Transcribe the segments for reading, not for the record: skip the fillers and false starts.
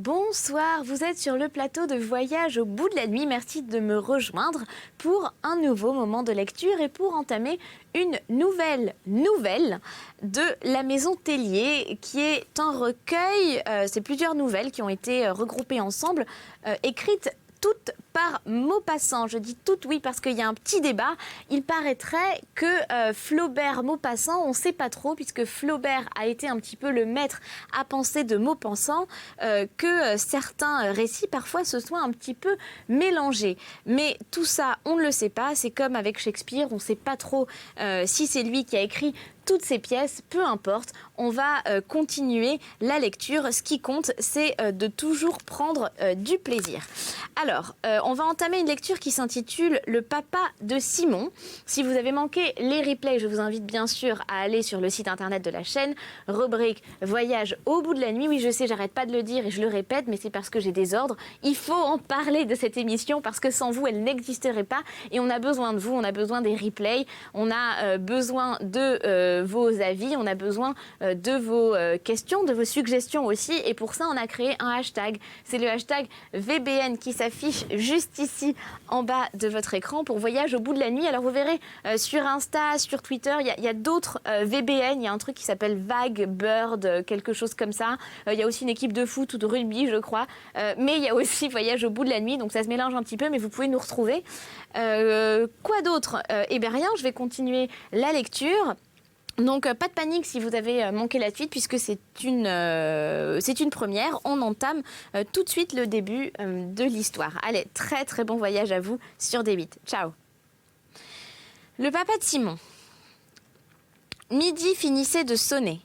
Bonsoir, vous êtes sur le plateau de Voyage au bout de la nuit. Merci de me rejoindre pour un nouveau moment de lecture et pour entamer une nouvelle de la Maison Tellier qui est un recueil, c'est plusieurs nouvelles qui ont été regroupées ensemble, écrites toutes par Maupassant. Je dis toutes, oui, parce qu'il y a un petit débat. Il paraîtrait que Flaubert-Maupassant, on ne sait pas trop, puisque Flaubert a été un petit peu le maître à penser de Maupassant, que certains récits parfois se soient un petit peu mélangés. Mais tout ça, on ne le sait pas. C'est comme avec Shakespeare, on ne sait pas trop si c'est lui qui a écrit toutes ces pièces, peu importe, on va continuer la lecture. Ce qui compte, c'est de toujours prendre du plaisir. Alors, on va entamer une lecture qui s'intitule « Le papa de Simon ». Si vous avez manqué les replays, je vous invite bien sûr à aller sur le site internet de la chaîne, rubrique « Voyage au bout de la nuit ». Oui, je sais, j'arrête pas de le dire et je le répète, mais c'est parce que j'ai des ordres. Il faut en parler de cette émission parce que sans vous, elle n'existerait pas. Et on a besoin de vous, on a besoin des replays, on a besoin de vos avis, on a besoin de vos questions, de vos suggestions aussi. Et pour ça, on a créé un hashtag. C'est le hashtag VBN qui s'affiche juste ici en bas de votre écran pour Voyage au bout de la nuit. Alors vous verrez sur Insta, sur Twitter, il y a d'autres VBN. Il y a un truc qui s'appelle Vague Bird, quelque chose comme ça. Il y a aussi une équipe de foot ou de rugby, je crois. Mais il y a aussi Voyage au bout de la nuit. Donc ça se mélange un petit peu, mais vous pouvez nous retrouver. Quoi d'autre? Eh bien rien, je vais continuer la lecture. Donc, pas de panique si vous avez manqué la suite, puisque c'est une première. On entame tout de suite le début de l'histoire. Allez, très très bon voyage à vous sur D8. Ciao. Le papa de Simon. Midi finissait de sonner.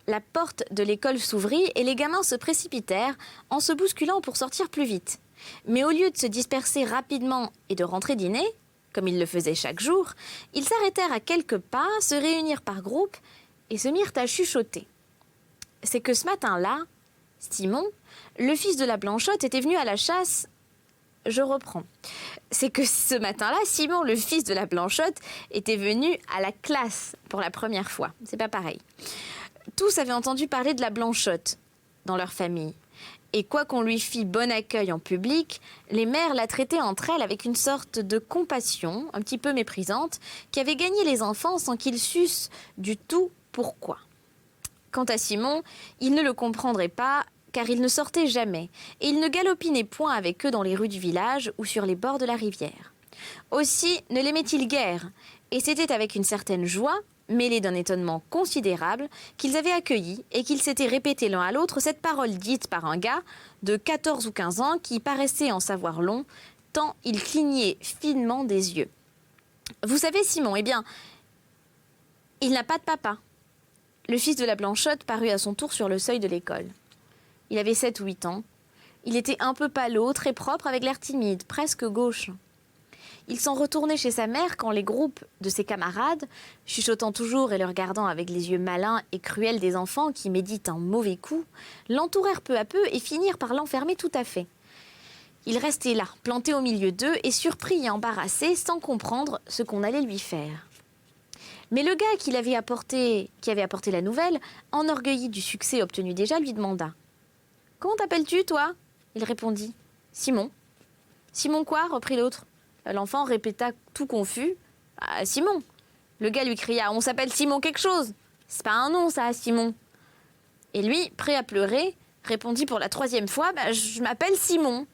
La porte de l'école s'ouvrit et les gamins se précipitèrent en se bousculant pour sortir plus vite. Mais au lieu de se disperser rapidement et de rentrer dîner, comme ils le faisaient chaque jour, ils s'arrêtèrent à quelques pas, se réunirent par groupe et se mirent à chuchoter. C'est que ce matin-là, Simon, le fils de la Blanchotte, était venu à la chasse. Je reprends. C'est que ce matin-là, Simon, le fils de la Blanchotte, était venu à la classe pour la première fois. C'est pas pareil. Tous avaient entendu parler de la Blanchotte dans leur famille. Et quoi qu'on lui fît bon accueil en public, les mères la traitaient entre elles avec une sorte de compassion, un petit peu méprisante, qui avait gagné les enfants sans qu'ils sussent du tout pourquoi. Quant à Simon, il ne le comprendrait pas, car il ne sortait jamais, et il ne galopinait point avec eux dans les rues du village ou sur les bords de la rivière. Aussi ne l'aimait-il guère, et c'était avec une certaine joie, mêlée d'un étonnement considérable, qu'ils avaient accueilli et qu'ils s'étaient répété l'un à l'autre cette parole dite par un gars de 14 ou 15 ans qui paraissait en savoir long, tant il clignait finement des yeux. « Vous savez, Simon, eh bien, il n'a pas de papa. » Le fils de la Blanchotte parut à son tour sur le seuil de l'école. Il avait 7 ou 8 ans. Il était un peu pâlot, très propre, avec l'air timide, presque gauche. Il s'en retournait chez sa mère quand les groupes de ses camarades, chuchotant toujours et le regardant avec les yeux malins et cruels des enfants qui méditent un mauvais coup, l'entourèrent peu à peu et finirent par l'enfermer tout à fait. Il restait là, planté au milieu d'eux et surpris et embarrassé, sans comprendre ce qu'on allait lui faire. Mais le gars qui avait apporté la nouvelle, enorgueilli du succès obtenu déjà, lui demanda « Comment t'appelles-tu, toi ?» Il répondit « Simon. »« Simon quoi ?» reprit l'autre. L'enfant répéta tout confus « Simon !» Le gars lui cria « On s'appelle Simon quelque chose !»« C'est pas un nom, ça, Simon !» Et lui, prêt à pleurer, répondit pour la 3e fois « Je m'appelle Simon !»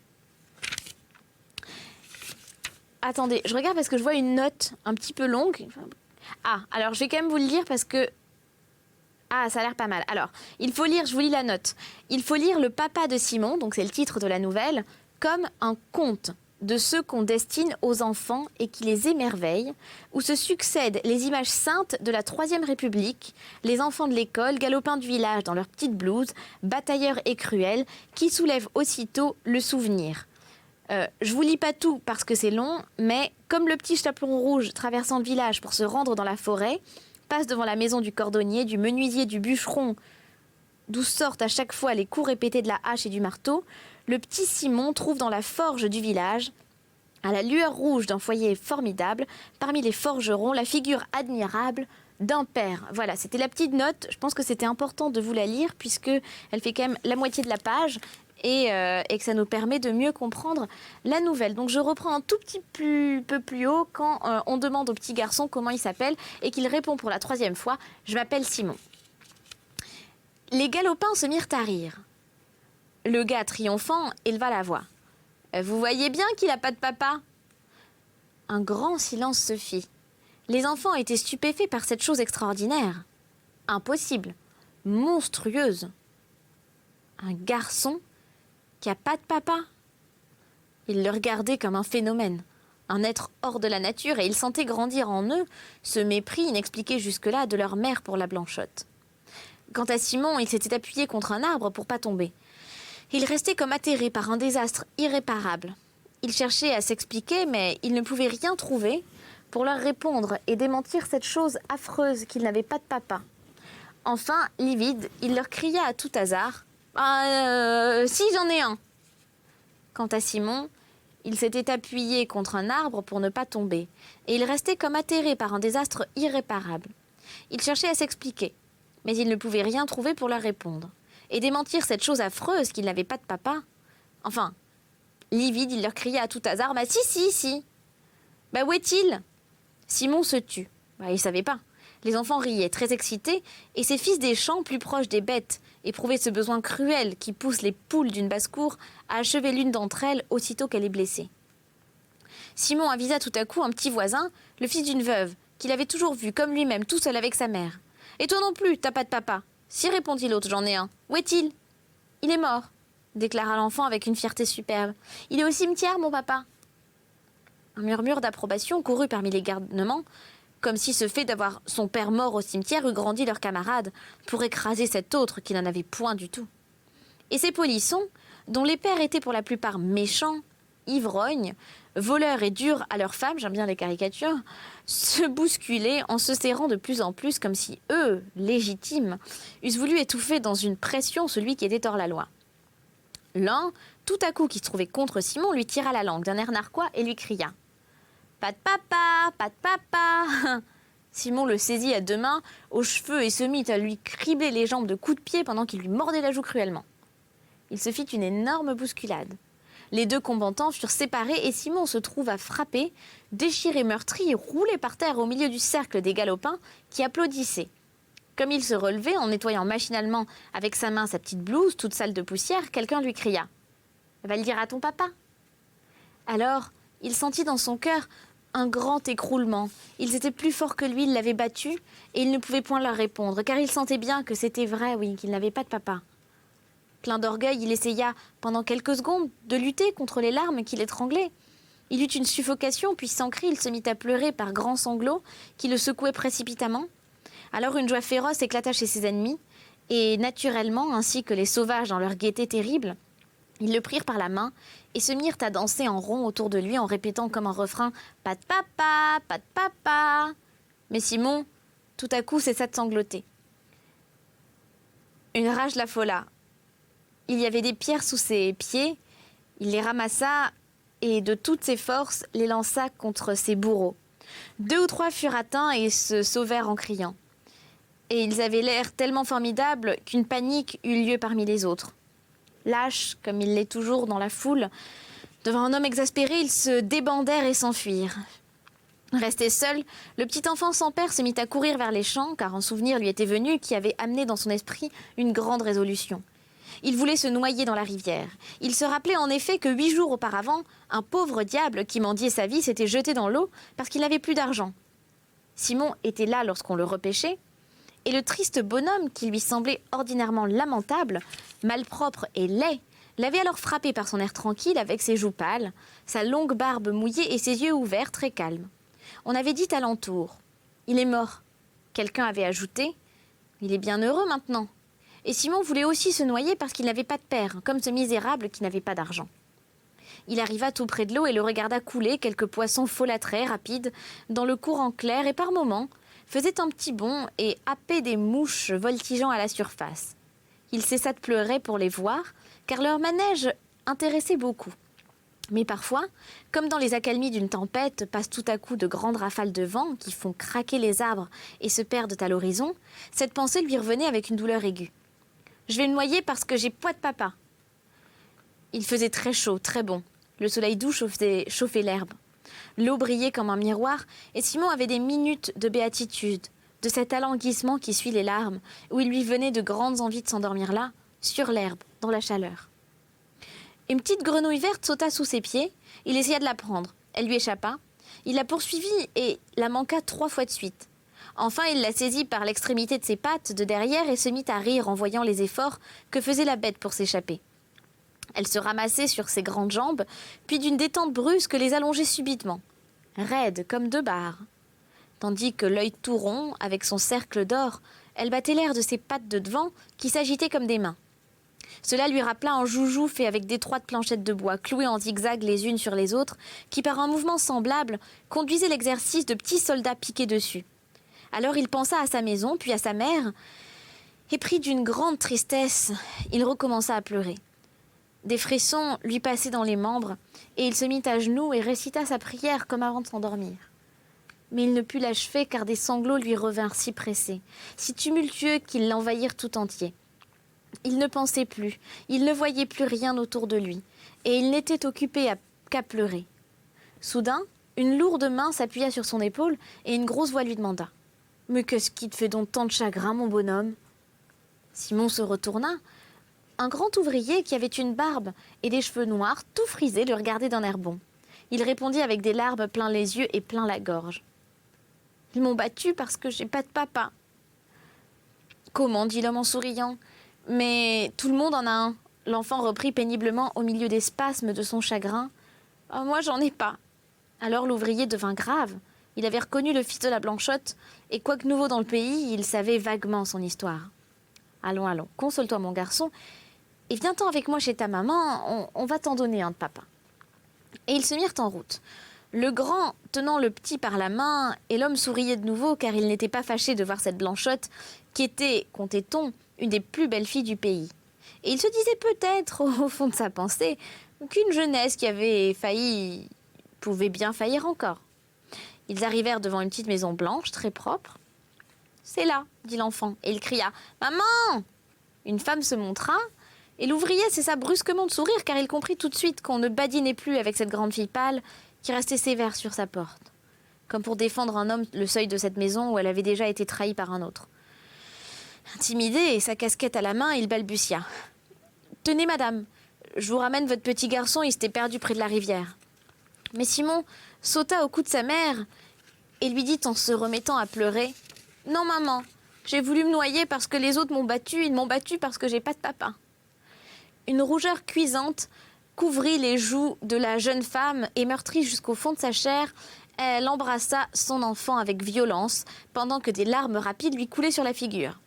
Attendez, je regarde parce que je vois une note un petit peu longue. Ah, alors je vais quand même vous le lire parce que... Ah, ça a l'air pas mal. Alors, il faut lire, je vous lis la note. Il faut lire Le papa de Simon, donc c'est le titre de la nouvelle, comme un conte de ceux qu'on destine aux enfants et qui les émerveillent, où se succèdent les images saintes de la Troisième République, les enfants de l'école, galopins du village dans leurs petites blouses, batailleurs et cruels, qui soulèvent aussitôt le souvenir. Je vous lis pas tout parce que c'est long, mais comme le petit chaperon rouge traversant le village pour se rendre dans la forêt, passe devant la maison du cordonnier, du menuisier, du bûcheron, d'où sortent à chaque fois les coups répétés de la hache et du marteau, le petit Simon trouve dans la forge du village, à la lueur rouge d'un foyer formidable, parmi les forgerons, la figure admirable d'un père. Voilà, c'était la petite note. Je pense que c'était important de vous la lire puisque elle fait quand même la moitié de la page et que ça nous permet de mieux comprendre la nouvelle. Donc je reprends un tout petit peu plus haut quand on demande au petit garçon comment il s'appelle et qu'il répond pour la 3e fois « Je m'appelle Simon ». Les galopins se mirent à rire. Le gars triomphant éleva la voix. « Vous voyez bien qu'il n'a pas de papa ?» Un grand silence se fit. Les enfants étaient stupéfaits par cette chose extraordinaire. Impossible, monstrueuse. Un garçon qui n'a pas de papa. Ils le regardaient comme un phénomène, un être hors de la nature, et ils sentaient grandir en eux ce mépris inexpliqué jusque-là de leur mère pour la blanchotte. Quant à Simon, il s'était appuyé contre un arbre pour pas tomber. Il restait comme atterré par un désastre irréparable. Il cherchait à s'expliquer, mais il ne pouvait rien trouver pour leur répondre et démentir cette chose affreuse qu'il n'avait pas de papa. Enfin, livide, il leur cria à tout hasard « Si, j'en ai un !» Quant à Simon, il s'était appuyé contre un arbre pour ne pas tomber, et il restait comme atterré par un désastre irréparable. Il cherchait à s'expliquer, mais il ne pouvait rien trouver pour leur répondre. Et démentir cette chose affreuse qu'il n'avait pas de papa. Enfin, livide, il leur cria à tout hasard « Si !»« Où est-il » Simon se tut. Il ne savait pas. Les enfants riaient, très excités, et ces fils des champs, plus proches des bêtes, éprouvaient ce besoin cruel qui pousse les poules d'une basse-cour à achever l'une d'entre elles aussitôt qu'elle est blessée. Simon avisa tout à coup un petit voisin, le fils d'une veuve, qu'il avait toujours vu comme lui-même, tout seul avec sa mère. « Et toi non plus, t'as pas de papa ?»« Si, répondit l'autre, j'en ai un. Où est-il ?»« Il est mort, déclara l'enfant avec une fierté superbe. Il est au cimetière, mon papa. Un murmure d'approbation courut parmi les garnements, comme si ce fait d'avoir son père mort au cimetière eût grandi leurs camarades pour écraser cet autre qui n'en avait point du tout. Et ces polissons, dont les pères étaient pour la plupart méchants, ivrognes, voleurs et durs à leurs femmes, j'aime bien les caricatures, se bousculaient en se serrant de plus en plus comme si eux, légitimes, eussent voulu étouffer dans une pression celui qui était hors la loi. L'un, tout à coup qui se trouvait contre Simon, lui tira la langue d'un air narquois et lui cria « Pas de papa, pas de papa !» Simon le saisit à 2 mains aux cheveux et se mit à lui cribler les jambes de coups de pied pendant qu'il lui mordait la joue cruellement. Il se fit une énorme bousculade. Les 2 combattants furent séparés et Simon se trouva frappé, déchiré, meurtri et roulé par terre au milieu du cercle des galopins qui applaudissaient. Comme il se relevait en nettoyant machinalement avec sa main sa petite blouse toute sale de poussière, quelqu'un lui cria « Va le dire à ton papa !» Alors, il sentit dans son cœur un grand écroulement. Ils étaient plus forts que lui, ils l'avaient battu, et il ne pouvait point leur répondre, car il sentait bien que c'était vrai, oui, qu'il n'avait pas de papa. Plein d'orgueil, il essaya, pendant quelques secondes, de lutter contre les larmes qui l'étranglaient. Il eut une suffocation, puis sans cri, il se mit à pleurer par grands sanglots qui le secouaient précipitamment. Alors une joie féroce éclata chez ses ennemis, et naturellement, ainsi que les sauvages dans leur gaieté terrible, ils le prirent par la main et se mirent à danser en rond autour de lui en répétant comme un refrain « Pas de papa, pas de papa !» Mais Simon, tout à coup, cessa de sangloter. Une rage l'affola. Il y avait des pierres sous ses pieds, il les ramassa et de toutes ses forces les lança contre ses bourreaux. 2 ou 3 furent atteints et se sauvèrent en criant. Et ils avaient l'air tellement formidables qu'une panique eut lieu parmi les autres. Lâches, comme il l'est toujours dans la foule, devant un homme exaspéré, ils se débandèrent et s'enfuirent. Resté seul, le petit enfant sans père se mit à courir vers les champs, car un souvenir lui était venu qui avait amené dans son esprit une grande résolution. Il voulait se noyer dans la rivière. Il se rappelait en effet que 8 jours auparavant, un pauvre diable qui mendiait sa vie s'était jeté dans l'eau parce qu'il n'avait plus d'argent. Simon était là lorsqu'on le repêchait, et le triste bonhomme, qui lui semblait ordinairement lamentable, malpropre et laid, l'avait alors frappé par son air tranquille avec ses joues pâles, sa longue barbe mouillée et ses yeux ouverts très calmes. On avait dit alentour « Il est mort ». Quelqu'un avait ajouté « Il est bien heureux maintenant ». Et Simon voulait aussi se noyer parce qu'il n'avait pas de père, comme ce misérable qui n'avait pas d'argent. Il arriva tout près de l'eau et le regarda couler quelques poissons folâtrés, rapides, dans le courant clair et par moments faisait un petit bond et happait des mouches voltigeant à la surface. Il cessa de pleurer pour les voir, car leur manège intéressait beaucoup. Mais parfois, comme dans les accalmies d'une tempête, passent tout à coup de grandes rafales de vent qui font craquer les arbres et se perdent à l'horizon, cette pensée lui revenait avec une douleur aiguë. « Je vais me noyer parce que j'ai pas de papa. » Il faisait très chaud, très bon. Le soleil doux chauffait l'herbe. L'eau brillait comme un miroir et Simon avait des minutes de béatitude, de cet alanguissement qui suit les larmes, où il lui venait de grandes envies de s'endormir là, sur l'herbe, dans la chaleur. Une petite grenouille verte sauta sous ses pieds. Il essaya de la prendre. Elle lui échappa. Il la poursuivit et la manqua 3 fois de suite. Enfin, il la saisit par l'extrémité de ses pattes de derrière et se mit à rire en voyant les efforts que faisait la bête pour s'échapper. Elle se ramassait sur ses grandes jambes, puis d'une détente brusque les allongeait subitement, raides comme 2 barres. Tandis que l'œil tout rond, avec son cercle d'or, elle battait l'air de ses pattes de devant qui s'agitaient comme des mains. Cela lui rappela un joujou fait avec d'étroites planchettes de bois, clouées en zigzag les unes sur les autres, qui par un mouvement semblable conduisait l'exercice de petits soldats piqués dessus. Alors il pensa à sa maison, puis à sa mère, et pris d'une grande tristesse, il recommença à pleurer. Des frissons lui passaient dans les membres, et il se mit à genoux et récita sa prière comme avant de s'endormir. Mais il ne put l'achever car des sanglots lui revinrent si pressés, si tumultueux qu'ils l'envahirent tout entier. Il ne pensait plus, il ne voyait plus rien autour de lui, et il n'était occupé qu'à pleurer. Soudain, une lourde main s'appuya sur son épaule et une grosse voix lui demanda « Mais qu'est-ce qui te fait donc tant de chagrin, mon bonhomme ?» Simon se retourna. Un grand ouvrier qui avait une barbe et des cheveux noirs, tout frisés, le regardait d'un air bon. Il répondit avec des larmes plein les yeux et plein la gorge. « Ils m'ont battu parce que j'ai pas de papa. »« Comment ?» dit l'homme en souriant. « Mais tout le monde en a un. » L'enfant reprit péniblement au milieu des spasmes de son chagrin. « Oh, moi, j'en ai pas. » Alors l'ouvrier devint grave. Il avait reconnu le fils de la Blanchotte, et quoique nouveau dans le pays, il savait vaguement son histoire. « Allons, allons, console-toi, mon garçon, et viens-t'en avec moi chez ta maman, on va t'en donner un de papa. » Et ils se mirent en route. Le grand tenant le petit par la main, et l'homme souriait de nouveau, car il n'était pas fâché de voir cette Blanchotte, qui était, comptait-on, une des plus belles filles du pays. Et il se disait peut-être, au fond de sa pensée, qu'une jeunesse qui avait failli pouvait bien faillir encore. Ils arrivèrent devant une petite maison blanche, très propre. « C'est là, » dit l'enfant, et il cria « Maman !» Une femme se montra, et l'ouvrier cessa brusquement de sourire, car il comprit tout de suite qu'on ne badinait plus avec cette grande fille pâle qui restait sévère sur sa porte, comme pour défendre un homme le seuil de cette maison où elle avait déjà été trahie par un autre. Intimidé et sa casquette à la main, il balbutia. « Tenez, madame, je vous ramène votre petit garçon, il s'était perdu près de la rivière. » Mais Simon sauta au cou de sa mère et lui dit en se remettant à pleurer « Non, maman, j'ai voulu me noyer parce que les autres m'ont battu, ils m'ont battu parce que j'ai pas de papa. » Une rougeur cuisante couvrit les joues de la jeune femme et meurtrie jusqu'au fond de sa chair, elle embrassa son enfant avec violence pendant que des larmes rapides lui coulaient sur la figure.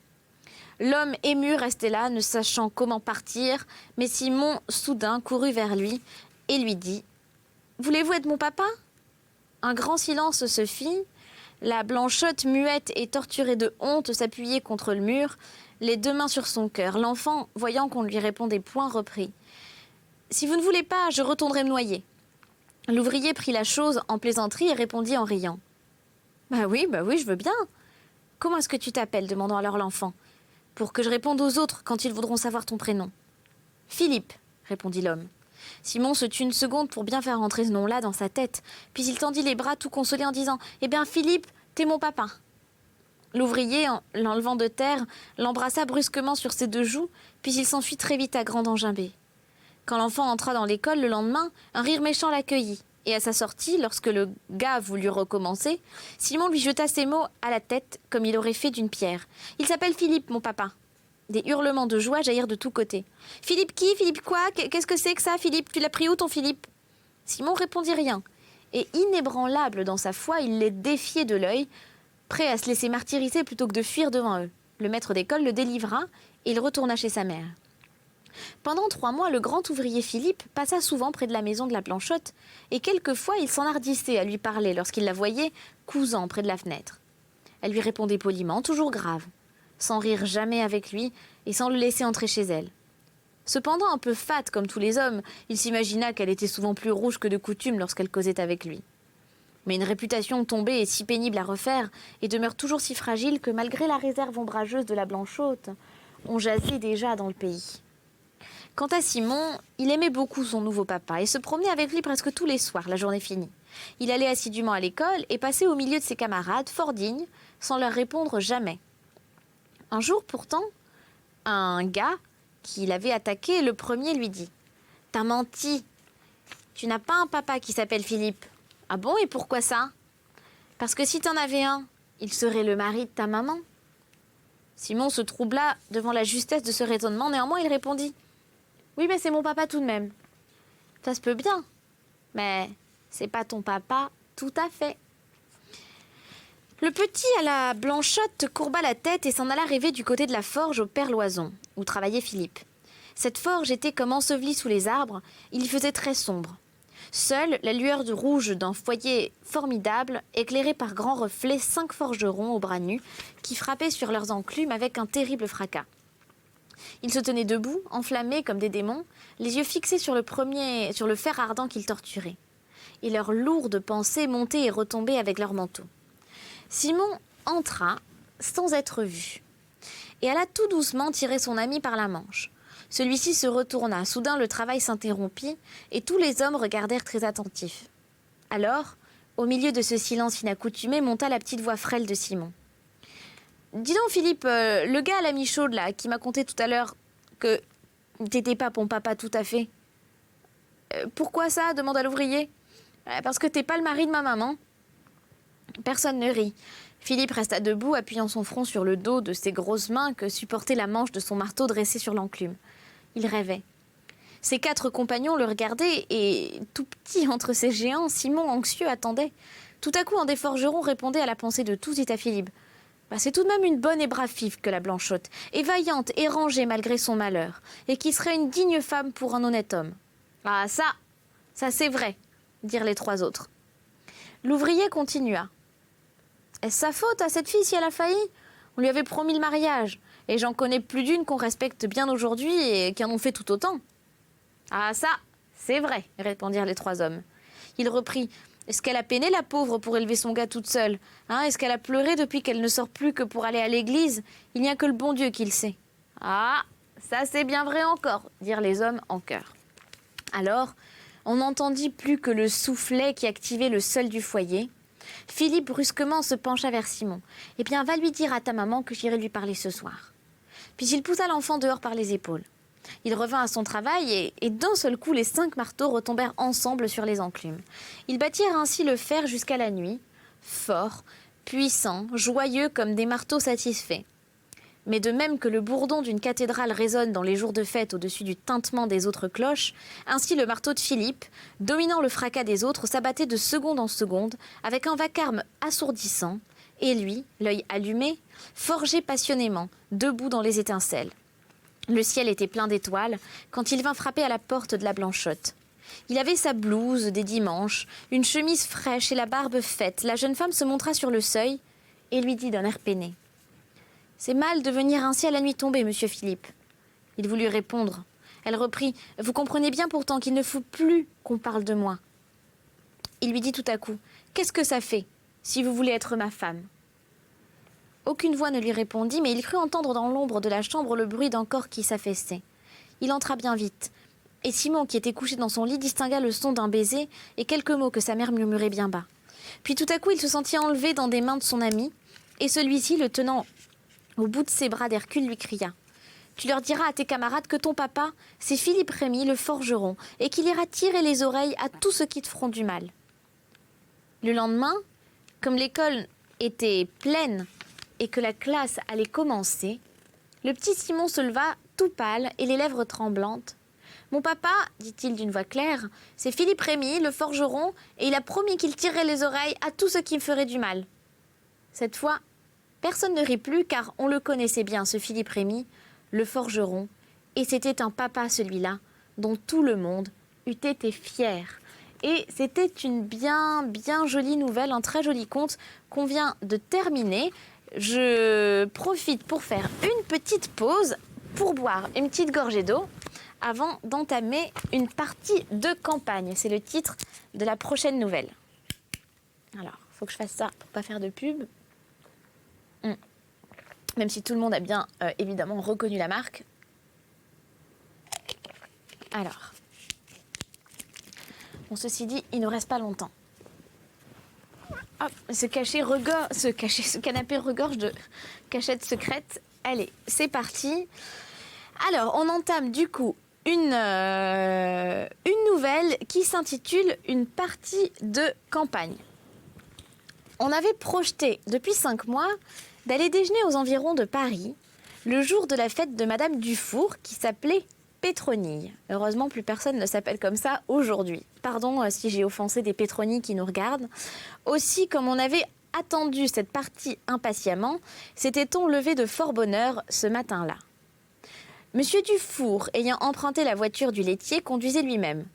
L'homme ému restait là, ne sachant comment partir, mais Simon, soudain, courut vers lui et lui dit « Voulez-vous être mon papa ?» Un grand silence se fit. La Blanchotte, muette et torturée de honte, s'appuyait contre le mur, les 2 mains sur son cœur. L'enfant, voyant qu'on ne lui répondait point, reprit « Si vous ne voulez pas, je retournerai me noyer. » L'ouvrier prit la chose en plaisanterie et répondit en riant « Bah oui, je veux bien. Comment est-ce que tu t'appelles » demandant alors l'enfant. « Pour que je réponde aux autres quand ils voudront savoir ton prénom. »« Philippe, » répondit l'homme. Simon se tut une seconde pour bien faire rentrer ce nom-là dans sa tête, puis il tendit les bras tout consolé en disant « Eh bien, Philippe, t'es mon papa. » L'ouvrier, en l'enlevant de terre, l'embrassa brusquement sur ses 2 joues, puis il s'enfuit très vite à grande enjambée. Quand l'enfant entra dans l'école le lendemain, un rire méchant l'accueillit, et à sa sortie, lorsque le gars voulut recommencer, Simon lui jeta ces mots à la tête comme il aurait fait d'une pierre. « Il s'appelle Philippe, mon papa. » Des hurlements de joie jaillirent de tous côtés. « Philippe qui? Philippe quoi? Qu'est-ce que c'est que ça, Philippe? Tu l'as pris où, ton Philippe ?» Simon répondit rien, et inébranlable dans sa foi, il les défiait de l'œil, prêt à se laisser martyriser plutôt que de fuir devant eux. Le maître d'école le délivra, et il retourna chez sa mère. Pendant 3 mois, le grand ouvrier Philippe passa souvent près de la maison de la Blanchotte, et quelquefois il s'enhardissait à lui parler lorsqu'il la voyait cousant près de la fenêtre. Elle lui répondait poliment, toujours grave, sans rire jamais avec lui et sans le laisser entrer chez elle. Cependant, un peu fat comme tous les hommes, il s'imagina qu'elle était souvent plus rouge que de coutume lorsqu'elle causait avec lui. Mais une réputation tombée est si pénible à refaire et demeure toujours si fragile que malgré la réserve ombrageuse de la Blanchotte, on jasait déjà dans le pays. Quant à Simon, il aimait beaucoup son nouveau papa et se promenait avec lui presque tous les soirs, la journée finie. Il allait assidûment à l'école et passait au milieu de ses camarades, fort digne, sans leur répondre jamais. Un jour pourtant, un gars qui l'avait attaqué, le premier lui dit « T'as menti, tu n'as pas un papa qui s'appelle Philippe. »« Ah bon, et pourquoi ça ?»« Parce que si t'en avais un, il serait le mari de ta maman. » Simon se troubla devant la justesse de ce raisonnement, néanmoins il répondit « Oui, mais c'est mon papa tout de même. »« Ça se peut bien, mais c'est pas ton papa tout à fait. » Le petit à la blanchotte courba la tête et s'en alla rêver du côté de la forge au Père Loison, où travaillait Philippe. Cette forge était comme ensevelie sous les arbres, il y faisait très sombre. Seule la lueur de rouge d'un foyer formidable éclairait par grands reflets 5 forgerons aux bras nus qui frappaient sur leurs enclumes avec un terrible fracas. Ils se tenaient debout, enflammés comme des démons, les yeux fixés sur le fer ardent qu'ils torturaient. Et leurs lourdes pensées montaient et retombaient avec leurs manteaux. Simon entra sans être vu et alla tout doucement tirer son ami par la manche. Celui-ci se retourna. Soudain, le travail s'interrompit et tous les hommes regardèrent très attentifs. Alors, au milieu de ce silence inaccoutumé, monta la petite voix frêle de Simon. « Dis donc, Philippe, le gars à la mi-chaude, là, qui m'a conté tout à l'heure que t'étais pas ton papa tout à fait. Pourquoi ça ?» demanda l'ouvrier. « Parce que t'es pas le mari de ma maman. » Personne ne rit. Philippe resta debout, appuyant son front sur le dos de ses grosses mains que supportait la manche de son marteau dressé sur l'enclume. Il rêvait. Ses 4 compagnons le regardaient et, tout petit entre ces géants, Simon, anxieux, attendait. Tout à coup, un des forgerons répondait à la pensée de tous, dit à Philippe. « C'est tout de même une bonne et brave fille que la Blanchotte, et vaillante et rangée malgré son malheur, et qui serait une digne femme pour un honnête homme. »« Ah, ça c'est vrai, » dirent les 3 autres. L'ouvrier continua. « Est-ce sa faute à cette fille si elle a failli ? On lui avait promis le mariage. Et j'en connais plus d'une qu'on respecte bien aujourd'hui et qui en ont fait tout autant. »« Ah ça, c'est vrai, » répondirent les 3 hommes. Il reprit. « Est-ce qu'elle a peiné la pauvre pour élever son gars toute seule ? Est-ce qu'elle a pleuré depuis qu'elle ne sort plus que pour aller à l'église ? Il n'y a que le bon Dieu qui le sait. »« Ah, ça c'est bien vrai encore, » dirent les hommes en chœur. Alors, on n'entendit plus que le soufflet qui activait le sol du foyer. Philippe brusquement se pencha vers Simon. « Eh bien, va lui dire à ta maman que j'irai lui parler ce soir. » Puis il poussa l'enfant dehors par les épaules. Il revint à son travail et d'un seul coup, les 5 marteaux retombèrent ensemble sur les enclumes. Ils battirent ainsi le fer jusqu'à la nuit, forts, puissants, joyeux comme des marteaux satisfaits. Mais de même que le bourdon d'une cathédrale résonne dans les jours de fête au-dessus du tintement des autres cloches, ainsi le marteau de Philippe, dominant le fracas des autres, s'abattait de seconde en seconde, avec un vacarme assourdissant, et lui, l'œil allumé, forgeait passionnément, debout dans les étincelles. Le ciel était plein d'étoiles quand il vint frapper à la porte de la Blanchotte. Il avait sa blouse des dimanches, une chemise fraîche et la barbe faite. La jeune femme se montra sur le seuil et lui dit d'un air peiné. « C'est mal de venir ainsi à la nuit tombée, monsieur Philippe. » Il voulut répondre. Elle reprit. « Vous comprenez bien pourtant qu'il ne faut plus qu'on parle de moi. » Il lui dit tout à coup. « Qu'est-ce que ça fait, si vous voulez être ma femme ?» Aucune voix ne lui répondit, mais il crut entendre dans l'ombre de la chambre le bruit d'un corps qui s'affaissait. Il entra bien vite, et Simon, qui était couché dans son lit, distingua le son d'un baiser et quelques mots que sa mère murmurait bien bas. Puis tout à coup, il se sentit enlevé dans des mains de son ami, et celui-ci, le tenant au bout de ses bras d'Hercule, lui cria « Tu leur diras à tes camarades que ton papa, c'est Philippe Rémy, le forgeron, et qu'il ira tirer les oreilles à tous ceux qui te feront du mal. » Le lendemain, comme l'école était pleine et que la classe allait commencer, le petit Simon se leva tout pâle et les lèvres tremblantes. « Mon papa, dit-il d'une voix claire, c'est Philippe Rémy, le forgeron, et il a promis qu'il tirerait les oreilles à tous ceux qui me feraient du mal. » Cette fois, personne ne rit plus car on le connaissait bien, ce Philippe Rémy, le forgeron, et c'était un papa celui-là, dont tout le monde eût été fier. Et c'était une bien jolie nouvelle, un très joli conte qu'on vient de terminer. Je profite pour faire une petite pause, pour boire une petite gorgée d'eau, avant d'entamer une partie de campagne. C'est le titre de la prochaine nouvelle. Alors, il faut que je fasse ça pour ne pas faire de pub. Même si tout le monde a bien évidemment reconnu la marque. Alors, bon, ceci dit, il ne reste pas longtemps. Hop, ce canapé regorge de cachettes secrètes. Allez, c'est parti. Alors, on entame du coup une nouvelle qui s'intitule « Une partie de campagne ». On avait projeté depuis 5 mois d'aller déjeuner aux environs de Paris le jour de la fête de Madame Dufour qui s'appelait Pétronille. Heureusement, plus personne ne s'appelle comme ça aujourd'hui. Pardon si j'ai offensé des Pétronilles qui nous regardent. Aussi, comme on avait attendu cette partie impatiemment, s'était-on levé de fort bonne heure ce matin-là. Monsieur Dufour, ayant emprunté la voiture du laitier, conduisait lui-même.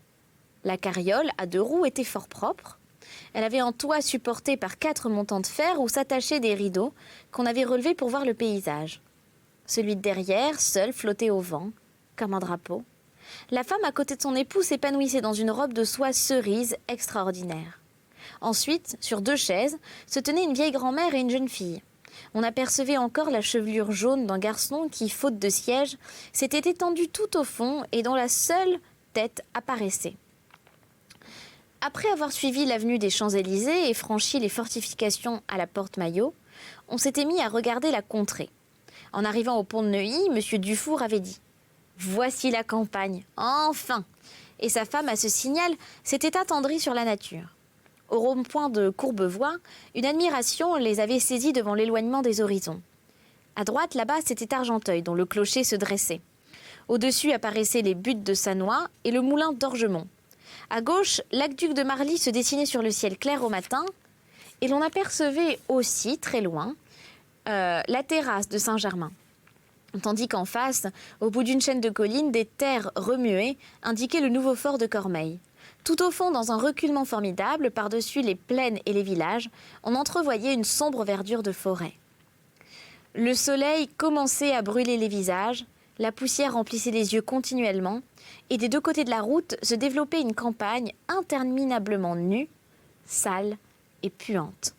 La carriole, à 2 roues, était fort propre. Elle avait un toit supporté par 4 montants de fer où s'attachaient des rideaux qu'on avait relevés pour voir le paysage. Celui de derrière, seul, flottait au vent, comme un drapeau. La femme à côté de son époux s'épanouissait dans une robe de soie cerise extraordinaire. Ensuite, sur 2 chaises, se tenaient une vieille grand-mère et une jeune fille. On apercevait encore la chevelure jaune d'un garçon qui, faute de siège, s'était étendu tout au fond et dont la seule tête apparaissait. Après avoir suivi l'avenue des Champs-Élysées et franchi les fortifications à la porte Maillot, on s'était mis à regarder la contrée. En arrivant au pont de Neuilly, M. Dufour avait dit « Voici la campagne, enfin !» Et sa femme, à ce signal, s'était attendrie sur la nature. Au rond-point de Courbevoie, une admiration les avait saisis devant l'éloignement des horizons. À droite, là-bas, c'était Argenteuil, dont le clocher se dressait. Au-dessus apparaissaient les buttes de Sannois et le moulin d'Orgemont. À gauche, l'aqueduc de Marly se dessinait sur le ciel clair au matin, et l'on apercevait aussi, très loin, la terrasse de Saint-Germain. Tandis qu'en face, au bout d'une chaîne de collines, des terres remuées indiquaient le nouveau fort de Cormeilles. Tout au fond, dans un reculement formidable, par-dessus les plaines et les villages, on entrevoyait une sombre verdure de forêt. Le soleil commençait à brûler les visages, la poussière remplissait les yeux continuellement, et des 2 côtés de la route se développait une campagne interminablement nue, sale et puante.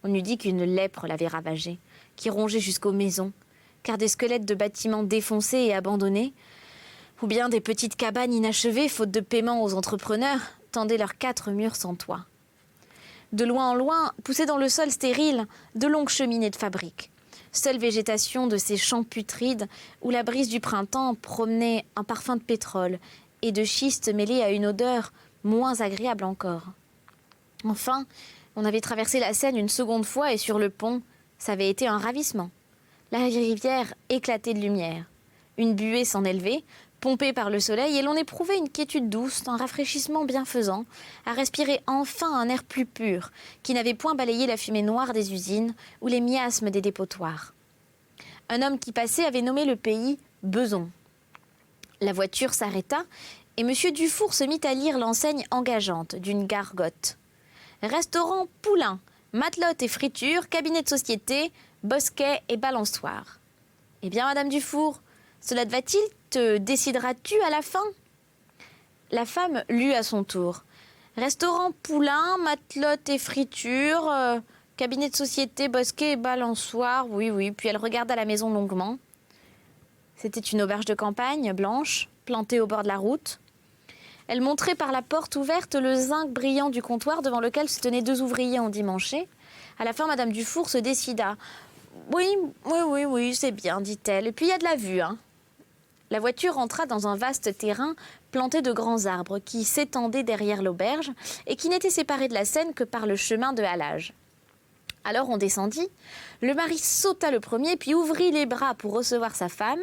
On eût dit qu'une lèpre l'avait ravagée, qui rongeait jusqu'aux maisons, car des squelettes de bâtiments défoncés et abandonnés, ou bien des petites cabanes inachevées, faute de paiement aux entrepreneurs, tendaient leurs 4 murs sans toit. De loin en loin, poussaient dans le sol stérile de longues cheminées de fabriques. Seule végétation de ces champs putrides où la brise du printemps promenait un parfum de pétrole et de schiste mêlé à une odeur moins agréable encore. Enfin, on avait traversé la Seine une seconde fois et sur le pont, ça avait été un ravissement. La rivière éclatait de lumière. Une buée s'en élevait, pompée par le soleil, et l'on éprouvait une quiétude douce, un rafraîchissement bienfaisant, à respirer enfin un air plus pur, qui n'avait point balayé la fumée noire des usines ou les miasmes des dépotoirs. Un homme qui passait avait nommé le pays Beson. La voiture s'arrêta, et M. Dufour se mit à lire l'enseigne engageante d'une gargote. Restaurant Poulain, matelote et friture, cabinet de société, bosquet et balançoire. Eh bien, Madame Dufour, cela te va-t-il? Te décideras-tu à la fin? La femme lut à son tour. Restaurant Poulain, matelote et friture, cabinet de société, bosquet et balançoire. Oui, puis elle regarda la maison longuement. C'était une auberge de campagne, blanche, plantée au bord de la route. Elle montrait par la porte ouverte le zinc brillant du comptoir devant lequel se tenaient 2 ouvriers endimanchés. À la fin, Madame Dufour se décida. Oui, c'est bien, dit-elle. Et puis il y a de la vue, hein. La voiture entra dans un vaste terrain planté de grands arbres qui s'étendaient derrière l'auberge et qui n'étaient séparés de la Seine que par le chemin de halage. Alors on descendit. Le mari sauta le premier, puis ouvrit les bras pour recevoir sa femme.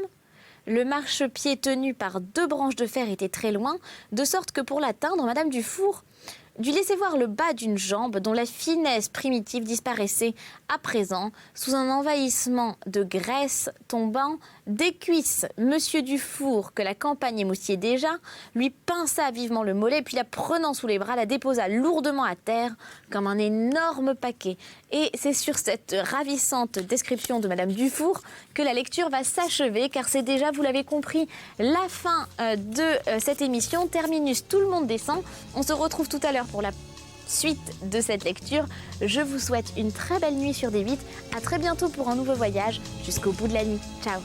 Le marchepied tenu par 2 branches de fer était très loin, de sorte que pour l'atteindre, Madame Dufour dut laisser voir le bas d'une jambe dont la finesse primitive disparaissait à présent sous un envahissement de graisse tombant des cuisses. Monsieur Dufour, que la campagne émoussait déjà, lui pinça vivement le mollet, puis la prenant sous les bras, la déposa lourdement à terre comme un énorme paquet. Et c'est sur cette ravissante description de Madame Dufour que la lecture va s'achever, car c'est déjà, vous l'avez compris, la fin de cette émission. Terminus, tout le monde descend. On se retrouve tout à l'heure pour la suite de cette lecture. Je vous souhaite une très belle nuit sur D8. À très bientôt pour un nouveau voyage jusqu'au bout de la nuit. Ciao.